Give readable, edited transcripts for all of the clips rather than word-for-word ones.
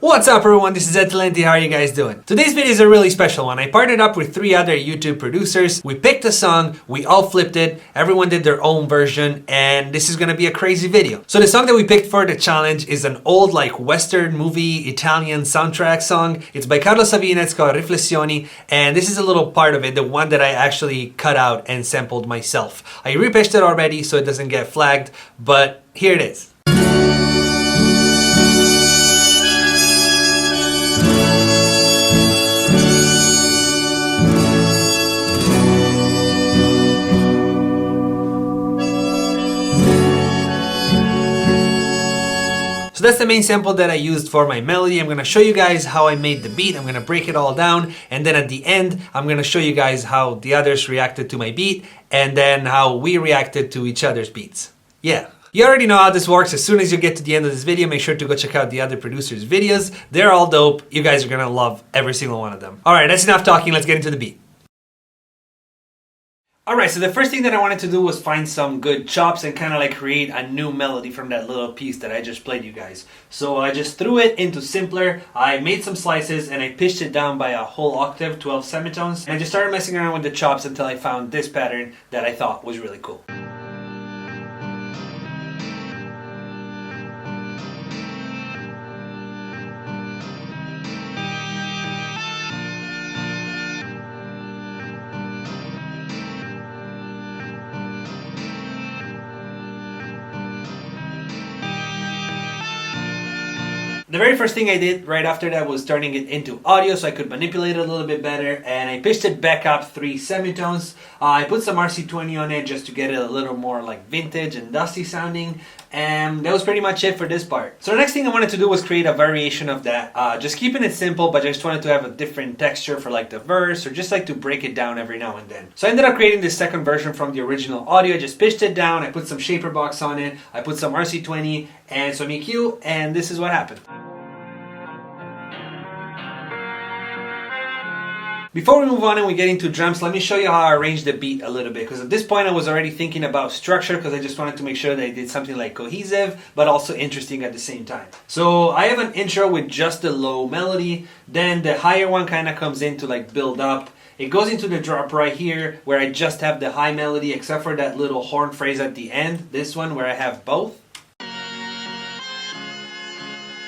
What's up everyone, this is EdTalenti, how are you guys doing? Today's video is a really special one. I partnered up with 3 other YouTube producers. We picked a song, we all flipped it, everyone did their own version, and this is gonna be a crazy video. So the song that we picked for the challenge is an old like Western movie Italian soundtrack song. It's by Carlo Savina, it's called Riflessioni, and this is a little part of it, the one that I actually cut out and sampled myself. I repitched it already so it doesn't get flagged, but here it is. So that's the main sample that I used for my melody. I'm gonna show you guys how I made the beat. I'm gonna break it all down, and then at the end, I'm gonna show you guys how the others reacted to my beat, and then how we reacted to each other's beats. Yeah. You already know how this works. As soon as you get to the end of this video, make sure to go check out the other producers' videos. They're all dope. You guys are gonna love every single one of them. All right, that's enough talking. Let's get into the beat. Alright, so the first thing that I wanted to do was find some good chops and kind of like create a new melody from that little piece that I just played you guys. So I just threw it into simpler, I made some slices and I pitched it down by a whole octave, 12 semitones, and I just started messing around with the chops until I found this pattern that I thought was really cool. The very first thing I did right after that was turning it into audio so I could manipulate it a little bit better, and I pitched it back up 3 semitones. I put some RC20 on it just to get it a little more like vintage and dusty sounding, and that was pretty much it for this part. So the next thing I wanted to do was create a variation of that, just keeping it simple, but I just wanted to have a different texture for like the verse, or just like to break it down every now and then. So I ended up creating this second version from the original audio. I just pitched it down, I put some shaper box on it, I put some RC20 and some EQ, and this is what happened. Before we move on and we get into drums, let me show you how I arranged the beat a little bit, because at this point I was already thinking about structure, because I just wanted to make sure that I did something like cohesive but also interesting at the same time. So I have an intro with just the low melody, then the higher one kind of comes in to like build up. It goes into the drop right here where I just have the high melody except for that little horn phrase at the end, this one where I have both.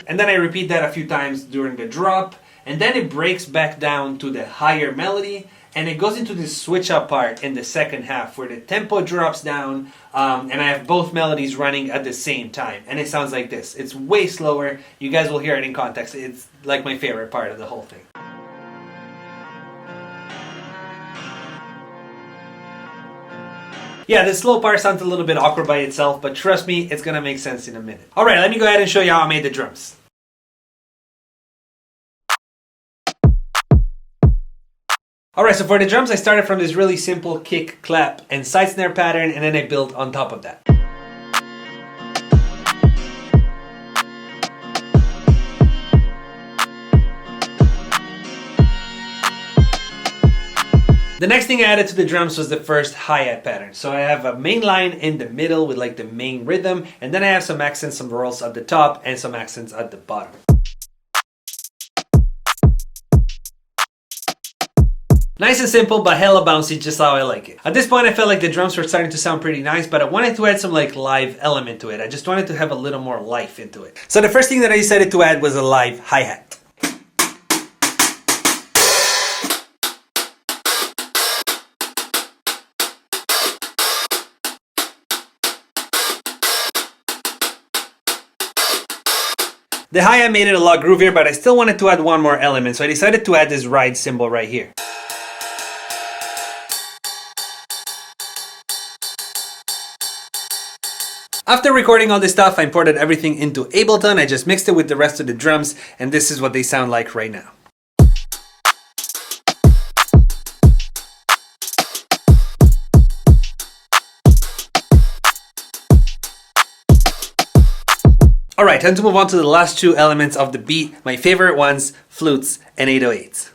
And then I repeat that a few times during the drop. And then it breaks back down to the higher melody, and it goes into this switch up part in the second half where the tempo drops down, and I have both melodies running at the same time, and it sounds like this. It's way slower. You guys will hear it in context. It's like my favorite part of the whole thing. Yeah, the slow part sounds a little bit awkward by itself, but trust me, it's gonna make sense in a minute. Alright, let me go ahead and show you how I made the drums. Alright, so for the drums I started from this really simple kick, clap, and side snare pattern, and then I built on top of that. The next thing I added to the drums was the first hi-hat pattern. So I have a main line in the middle with like the main rhythm, and then I have some accents, some rolls at the top, and some accents at the bottom. Nice and simple, but hella bouncy, just how I like it. At this point I felt like the drums were starting to sound pretty nice, but I wanted to add some like live element to it. I just wanted to have a little more life into it. So the first thing that I decided to add was a live hi-hat. The hi-hat made it a lot groovier, but I still wanted to add one more element, so I decided to add this ride cymbal right here. After recording all this stuff, I imported everything into Ableton. I just mixed it with the rest of the drums, and this is what they sound like right now. Alright, time to move on to the last 2 elements of the beat, my favorite ones, flutes and 808s.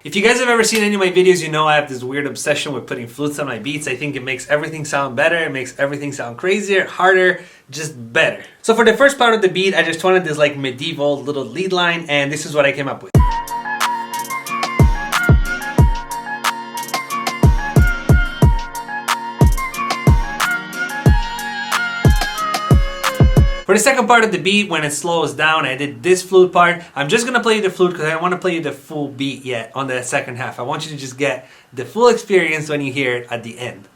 If you guys have ever seen any of my videos, you know I have this weird obsession with putting flutes on my beats. I think it makes everything sound better. It makes everything sound crazier, harder, just better. So for the first part of the beat, I just wanted this like medieval little lead line, and this is what I came up with. For the second part of the beat, when it slows down, I did this flute part. I'm just gonna play you the flute because I don't want to play you the full beat yet on the second half. I want you to just get the full experience when you hear it at the end.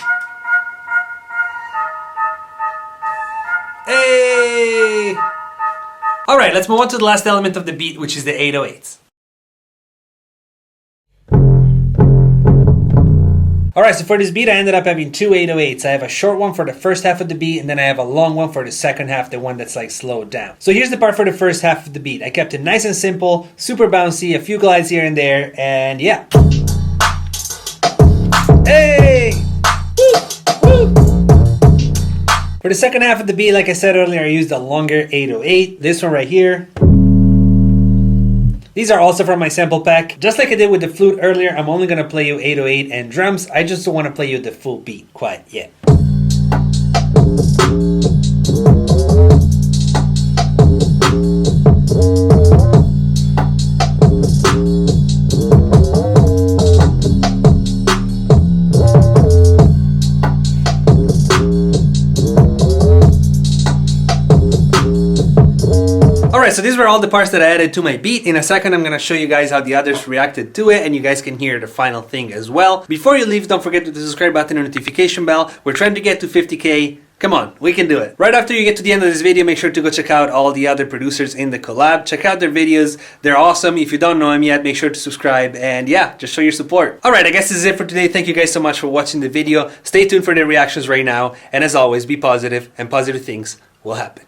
Hey! Alright, let's move on to the last element of the beat, which is the 808s. Alright, so for this beat I ended up having two 808s. I have a short one for the first half of the beat, and then I have a long one for the second half, the one that's like slowed down. So here's the part for the first half of the beat. I kept it nice and simple, super bouncy, a few glides here and there, and yeah. Hey! Woo! Woo! For the second half of the beat, like I said earlier, I used a longer 808. This one right here. These are also from my sample pack. Just like I did with the flute earlier, I'm only gonna play you 808 and drums. I just don't wanna play you the full beat quite yet. Alright, so these were all the parts that I added to my beat. In a second, I'm going to show you guys how the others reacted to it, and you guys can hear the final thing as well. Before you leave, don't forget to hit the subscribe button and notification bell. We're trying to get to 50K. Come on, we can do it. Right after you get to the end of this video, make sure to go check out all the other producers in the collab. Check out their videos. They're awesome. If you don't know them yet, make sure to subscribe, and yeah, just show your support. Alright, I guess this is it for today. Thank you guys so much for watching the video. Stay tuned for their reactions right now, and as always, be positive, and positive things will happen.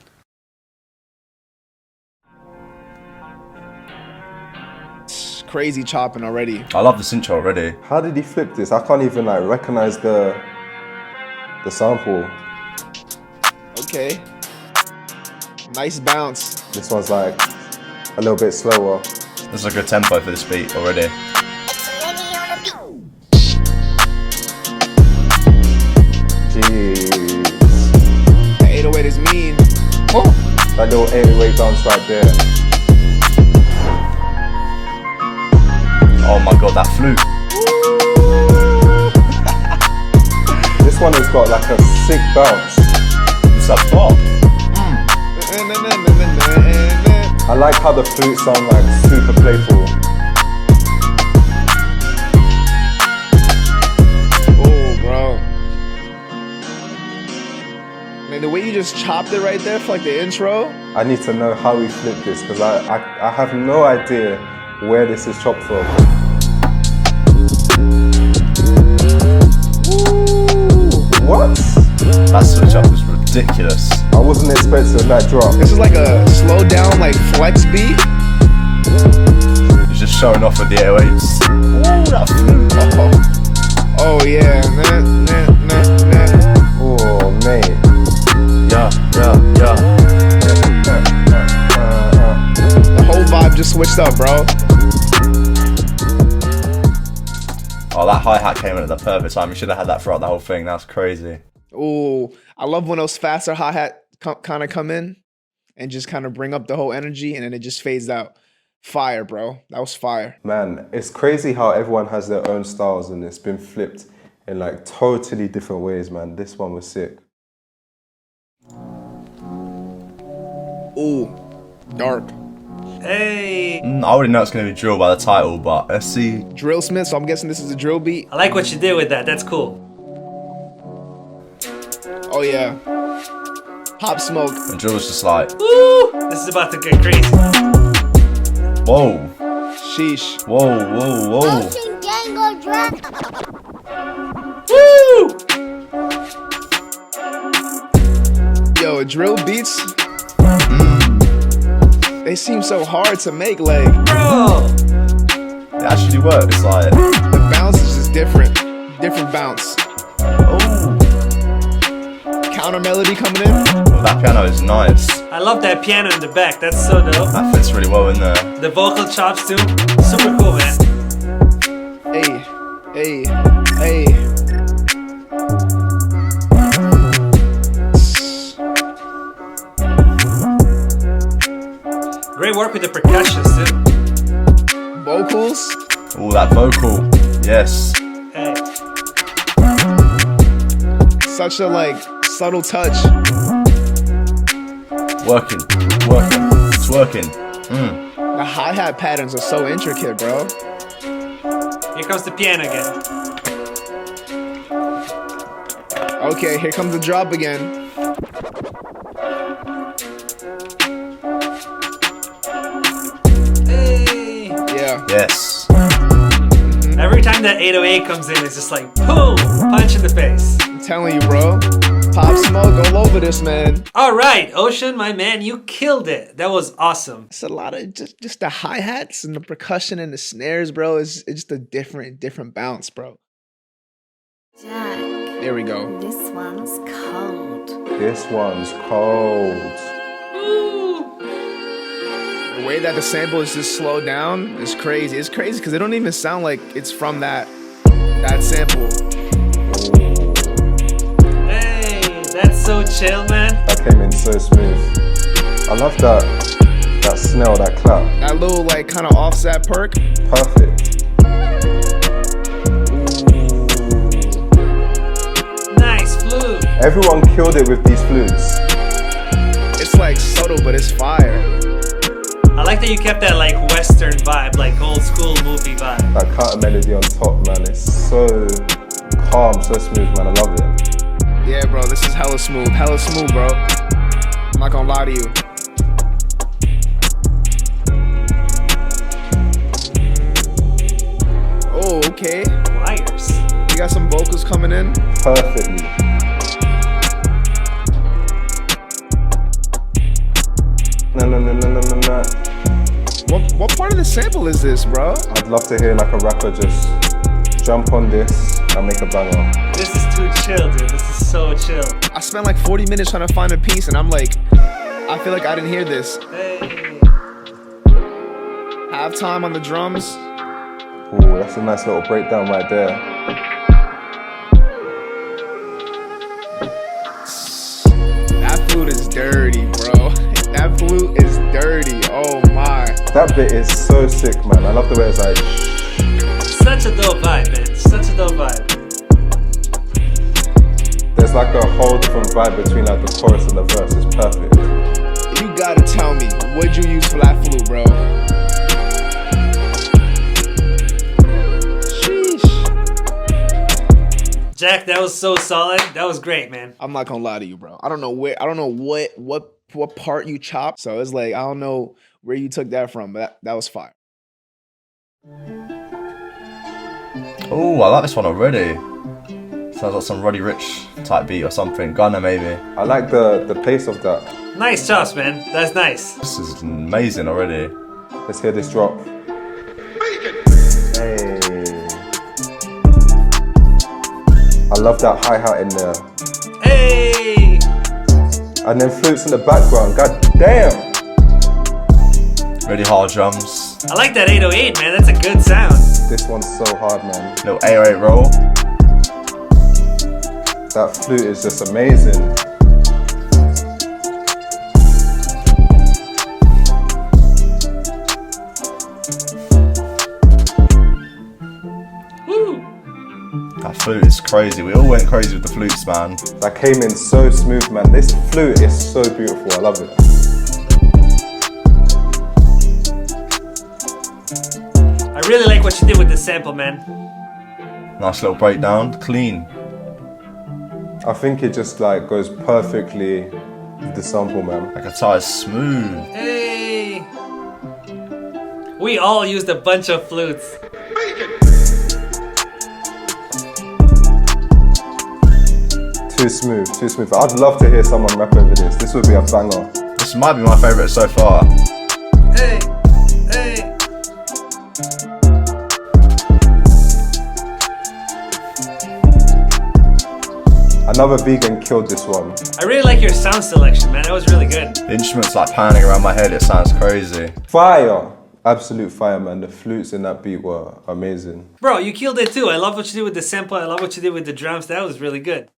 Crazy chopping already. I love the intro already. How did he flip this? I can't even like recognize the sample. Okay. Nice bounce. This one's like a little bit slower. There's a good tempo for this beat already. Jeez. The 808 is mean. Oh, that little 808 bounce right there. Oh my god, that flute. This one has got like a sick bounce. It's that pop. I like how the flutes sound like super playful. Oh, bro. Man, the way you just chopped it right there for like the intro. I need to know how he flipped this because I have no idea where this is chopped from. What? That switch up was ridiculous. I wasn't expecting that drop. This is like a slow down, like flex beat. He's just showing off with the 808s. Ooh, that flute. Oh yeah. Oh, mate. Yeah. The whole vibe just switched up, bro. Oh, that hi-hat came in at the perfect time. You should have had that throughout the whole thing. That's crazy. Ooh, I love when those faster hi-hat kind of come in and just kind of bring up the whole energy, and then it just fades out. Fire, bro. That was fire. Man, it's crazy how everyone has their own styles and it's been flipped in like totally different ways, man. This one was sick. Ooh, dark. Hey! I already know it's going to be drill by the title, but let's see. Drill Smith, so I'm guessing this is a drill beat. I like what you did with that. That's cool. Oh yeah. Pop Smoke. And drill was just like, Woo! This is about to get crazy. whoa, Sheesh. whoa. Woo! Yo, drill beats. They seem so hard to make, like. Bro! It actually works, like. The bounce is just different. Different bounce. Oh. Counter melody coming in. Well, that piano is nice. I love that piano in the back. That's so dope. That fits really well in there. The vocal chops too. Super cool, man. Hey, hey. Great work with the percussions too. Vocals. Oh, that vocal. Yes. Hey. Such a like subtle touch. Working. It's working. The hi-hat patterns are so intricate, bro. Here comes the piano again. Okay, here comes the drop again. Hey. Yeah. Yes. Every time that 808 comes in, it's just like boom, punch in the face. I'm telling you, bro. Pop Smoke all over this, man. All right, Ocean, my man, you killed it. That was awesome. It's a lot of just the hi-hats and the percussion and the snares, bro. It's just a different bounce, bro. Jack, There we go. this one's cold. This one's cold. The way that the sample is just slowed down is crazy. It's crazy because it don't even sound like it's from that sample. Hey, that's so chill, man. That came in so smooth. I love that snell, that clap. That little like kind of offset perk. Perfect. Nice flute. Everyone killed it with these flutes. It's like subtle, but it's fire. I like that you kept that like Western vibe, like old school movie vibe. That counter melody on top, man. It's so calm, so smooth, man. I love it. Yeah, bro, this is hella smooth, bro. I'm not gonna lie to you. Oh, okay. Wires. You got some vocals coming in. Perfectly. No. What part of the sample is this, bro? I'd love to hear like a rapper just jump on this and make a banger. This is too chill, dude. This is so chill. I spent like 40 minutes trying to find a piece, and I'm like, I feel like I didn't hear this. Hey. Halftime on the drums. Ooh, that's a nice little breakdown right there. That flute is dirty, bro. That flute is dirty. Oh my. That bit is so sick, man. I love the way it's like. Such a dope vibe, man. Such a dope vibe. There's like a whole different vibe between like the chorus and the verse. It's perfect. You gotta tell me, what'd you use for that flute, bro? Sheesh. Jack, that was so solid. That was great, man. I'm not gonna lie to you, bro. I don't know what part you chopped. So it's like I don't know where you took that from, but that was fire. Oh, I like this one already. Sounds like some Roddy Rich type beat or something. Gunner maybe. I like the pace of that. Nice chops, man. That's nice. This is amazing already. Let's hear this drop. Hey. I love that hi-hat in there. Hey. And then flutes in the background. God damn. Really hard drums. I like that 808, man. That's a good sound. This one's so hard, man. Little 808 roll. That flute is just amazing. Woo. That flute is crazy. We all went crazy with the flutes, man. That came in so smooth, man. This flute is so beautiful. I love it. I really like what you did with the sample, man. Nice little breakdown. Clean. I think it just like goes perfectly with the sample, man. That guitar is smooth. Hey. We all used a bunch of flutes. Too smooth, too smooth. I'd love to hear someone rap over this. This would be a banger. This might be my favourite so far. Hey. Hey. Another vegan killed this one. I really like your sound selection, man. That was really good. The instrument's like panning around my head. It sounds crazy. Fire! absolute fire, man. The flutes in that beat were amazing. Bro, you killed it too. I love what you did with the sample. I love what you did with the drums. That was really good.